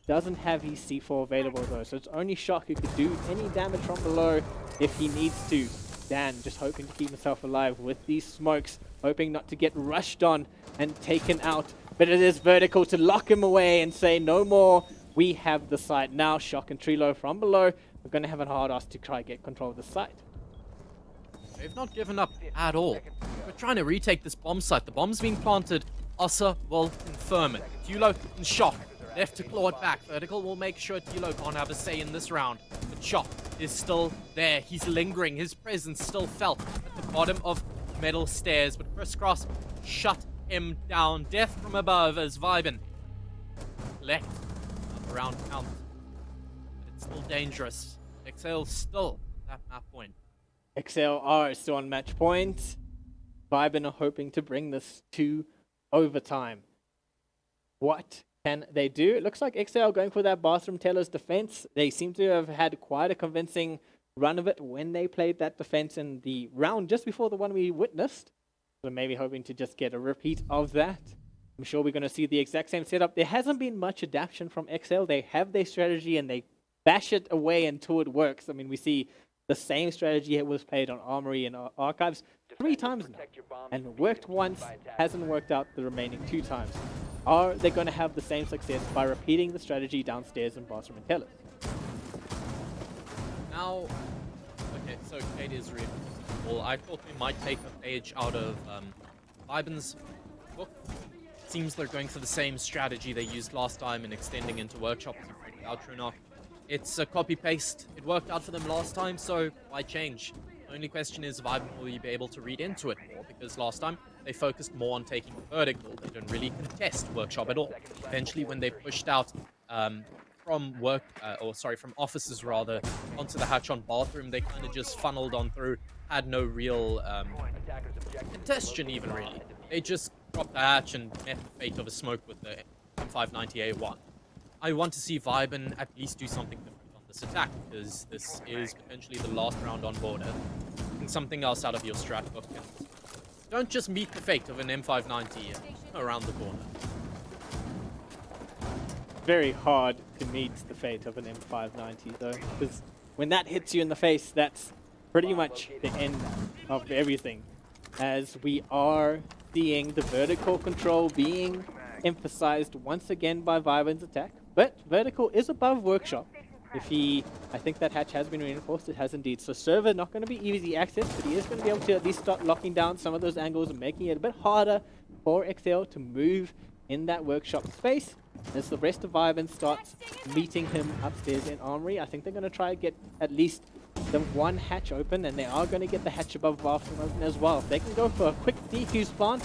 doesn't have his C4 available though, so it's only Shock who could do any damage from below if he needs to. Dan just hoping to keep himself alive with these smokes, hoping not to get rushed on and taken out. But it is Vertical to lock him away and say no more. We have the site now. Shock and Trilo from below are going to have a hard ass to try and get control of the site. They've not given up at all. We're trying to retake this bomb site. The bomb's being planted. Ossa will confirm it. Tulo and Shock left to claw it back. Vertical will make sure Tulo can't have a say in this round. But Shock is still there. He's lingering. His presence still felt at the bottom of metal stairs. But Crisscross shut him down. Death from above as VYBN collect up around count. But it's still dangerous. Xhail still at map point. Xhail are still on match point. VYBN are hoping to bring this to overtime. What can they do? It looks like Xhail going for that bathroom teller's defense. They seem to have had quite a convincing run of it when they played that defense in the round just before the one we witnessed. So maybe hoping to just get a repeat of that. I'm sure we're going to see the exact same setup. There hasn't been much adaptation from Xhail. They have their strategy and they bash it away until it works. I mean, we see the same strategy that was played on Armory and Archives 3 times now. And worked once, hasn't worked out the remaining 2 times. Are they going to have the same success by repeating the strategy downstairs in bathroom and tellers? Now, okay, so Kate is really well, I thought we might take a page out of VYBN's book. Seems they're going for the same strategy they used last time and extending into workshops without Trinoc. It's a copy-paste. It worked out for them last time, so why change? The only question is, VYBN will you be able to read into it more? Because last time, they focused more on taking vertical. They didn't really contest workshop at all. Eventually, when they pushed out from offices rather, onto the hatch on bathroom, they kind of just funneled on through, had no real contestion even, really. They just dropped the hatch and met the fate of a smoke with the M590A1. I want to see VYBN at least do something different on this attack, because this is potentially the last round on border. And something else out of your strat book. Don't just meet the fate of an M590 around the corner. Very hard to meet the fate of an M590 though, because when that hits you in the face, that's pretty much the end of everything. As we are seeing the vertical control being emphasized once again by VYBN's attack, but vertical is above workshop. I think that hatch has been reinforced, it has indeed. So server not going to be easy access, but he is going to be able to at least start locking down some of those angles and making it a bit harder for Xhail to move in that workshop space. As the rest of VYBN starts meeting him upstairs in Armory, I think they're going to try to get at least the one hatch open, and they are going to get the hatch above bathroom open as well. If they can go for a quick defuse plant,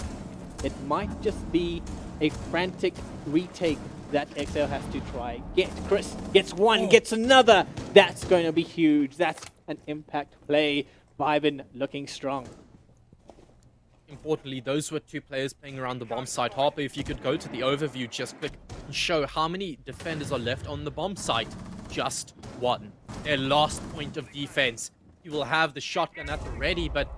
it might just be a frantic retake that Xhail has to try. Chris gets one, gets another. That's going to be huge. That's an impact play. VYBN looking strong. Importantly, those were 2 players playing around the bomb site. Harper, if you could go to the overview just quick and show how many defenders are left on the bomb site. Just 1. Their last point of defense. You will have the shotgun at the ready, but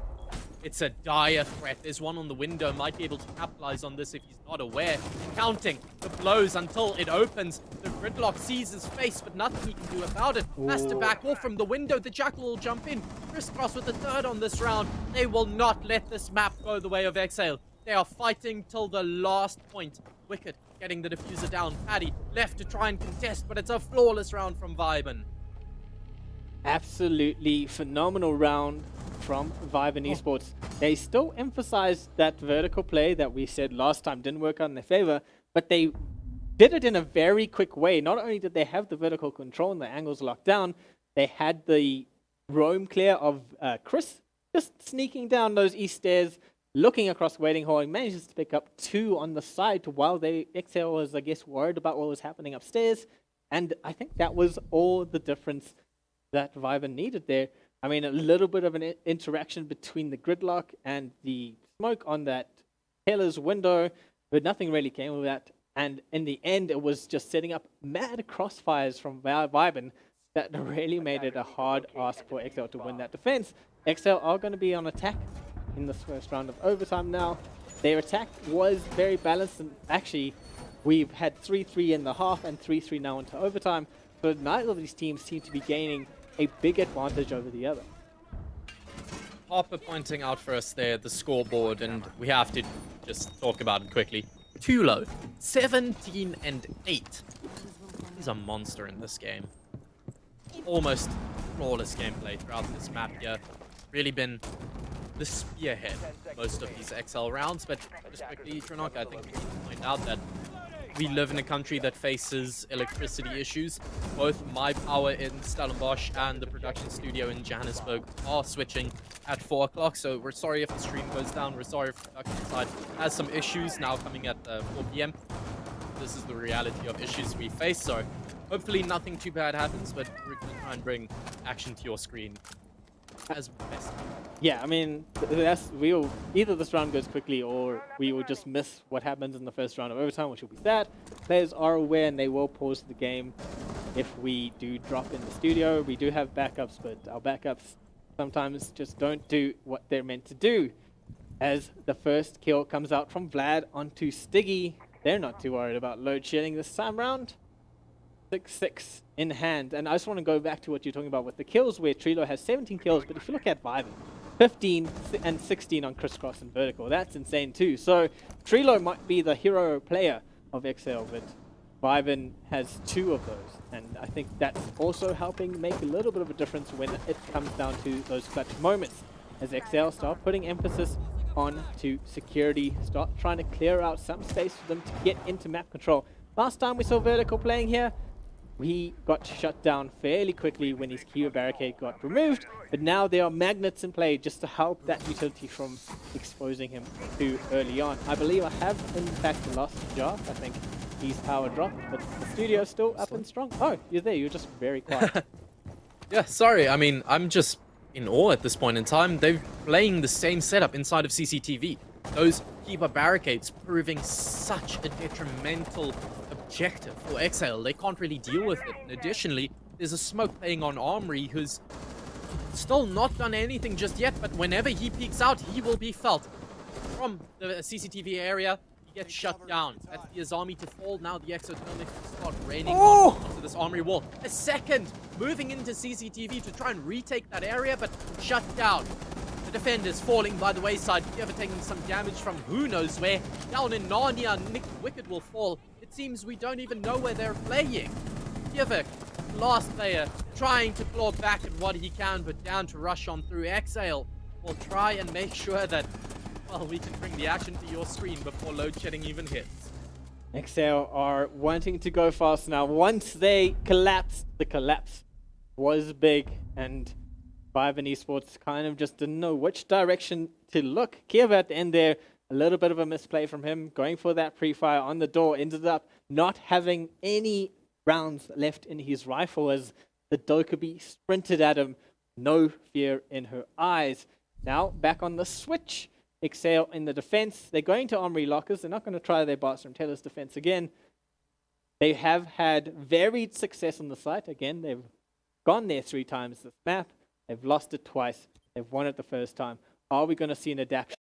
it's a dire threat. There's one on the window, might be able to capitalize on this if he's not aware. Counting the blows until it opens. The gridlock sees his face, but nothing he can do about it. Has to back off from the window. The Jackal will jump in. Crisscross with the 3rd on this round. They will not let this map go the way of Xhail. They are fighting till the last point. Wicked getting the diffuser down. Paddy left to try and contest, but it's a flawless round from VYBN. Absolutely phenomenal round from VYBN Esports. They still emphasize that vertical play that we said last time didn't work out in their favor, but they did it in a very quick way. Not only did they have the vertical control and the angles locked down, they had the roam clear of Chris just sneaking down those east stairs, looking across waiting hall, and manages to pick up 2 on the side while Xhail was, I guess, worried about what was happening upstairs. And I think that was all the difference that VYBN needed there. I mean, a little bit of an interaction between the gridlock and the smoke on that teller's window, but nothing really came of that. And in the end, it was just setting up mad crossfires from VYBN that really made it a hard ask for Xhail to win that defense. Xhail are going to be on attack in this first round of overtime now. Their attack was very balanced, and actually, we've had 3-3 in the half and 3-3 now into overtime. So neither of these teams seem to be gaining a big advantage over the other. Harper pointing out for us there the scoreboard, and we have to just talk about it quickly. Too low. 17 and 8. He's a monster in this game. Almost flawless gameplay throughout this map here. Really been the spearhead most of these Xhail rounds, but just quickly, Trinoc, I think we need to point out that we live in a country that faces electricity issues. Both my power in Stellenbosch and the production production studio in Johannesburg are switching at 4 o'clock, so we're sorry if the stream goes down. We're sorry if the production side has some issues now coming at 4 p.m. This is the reality of issues we face, so hopefully nothing too bad happens, but we're going to try and bring action to your screen as best. Yeah, I mean, either this round goes quickly or we will just miss what happens in the first round of overtime, which will be sad. Players are aware and they will pause the game if we do drop in the studio. We do have backups, but our backups sometimes just don't do what they're meant to do. As the first kill comes out from Vlad onto Stiggy, they're not too worried about load shedding this time round. 6-6 in hand. And I just want to go back to what you're talking about with the kills, where Trilo has 17 kills, but if you look at VYBN, 15 and 16 on crisscross and vertical. That's insane too. So Trilo might be the hero player of Xhail, but VYBN has 2 of those. And I think that's also helping make a little bit of a difference when it comes down to those clutch moments. As Xhail start putting emphasis on to security, start trying to clear out some space for them to get into map control. Last time we saw Vertical playing here, he got shut down fairly quickly when his Kiva barricade got removed, but now there are magnets in play just to help that utility from exposing him too early on. I believe I have in fact lost Jar. I think he's power dropped, but the studio's still up and strong. Oh, you're there. You're just very quiet. Yeah, sorry. I mean, I'm just in awe at this point in time. They're playing the same setup inside of CCTV. Those Kiva barricades proving such a detrimental objective for Xhail. They can't really deal with it. And additionally, there's a smoke playing on Armory, who's still not done anything just yet, but whenever he peeks out, he will be felt. From the CCTV area, he gets shut down. That's his army to fall. Now the exothermics start raining onto this Armory wall. A second, moving into CCTV to try and retake that area, but shut down. The defenders falling by the wayside. Kiva taking some damage from who knows where. Down in Narnia, Nick Wicked will fall. It seems we don't even know where they're playing. Kiva, last player, trying to claw back at what he can, but down to rush on through. Xhail will try and make sure that, well, we can bring the action to your screen before load shedding even hits. Xhail are wanting to go fast now. Once they collapsed, the collapse was big, and VYBN Esports kind of just didn't know which direction to look. Kiva at the end there, a little bit of a misplay from him, going for that pre-fire on the door, ended up not having any rounds left in his rifle as the Dokkaebi sprinted at him, no fear in her eyes. Now, back on the switch, Xhail in the defense. They're going to Armory lockers. They're not going to try their Barstrom Teller's defense again. They have had varied success on the site. Again, they've gone there 3 times this map. They've lost it twice. They've won it the first time. Are we going to see an adaptation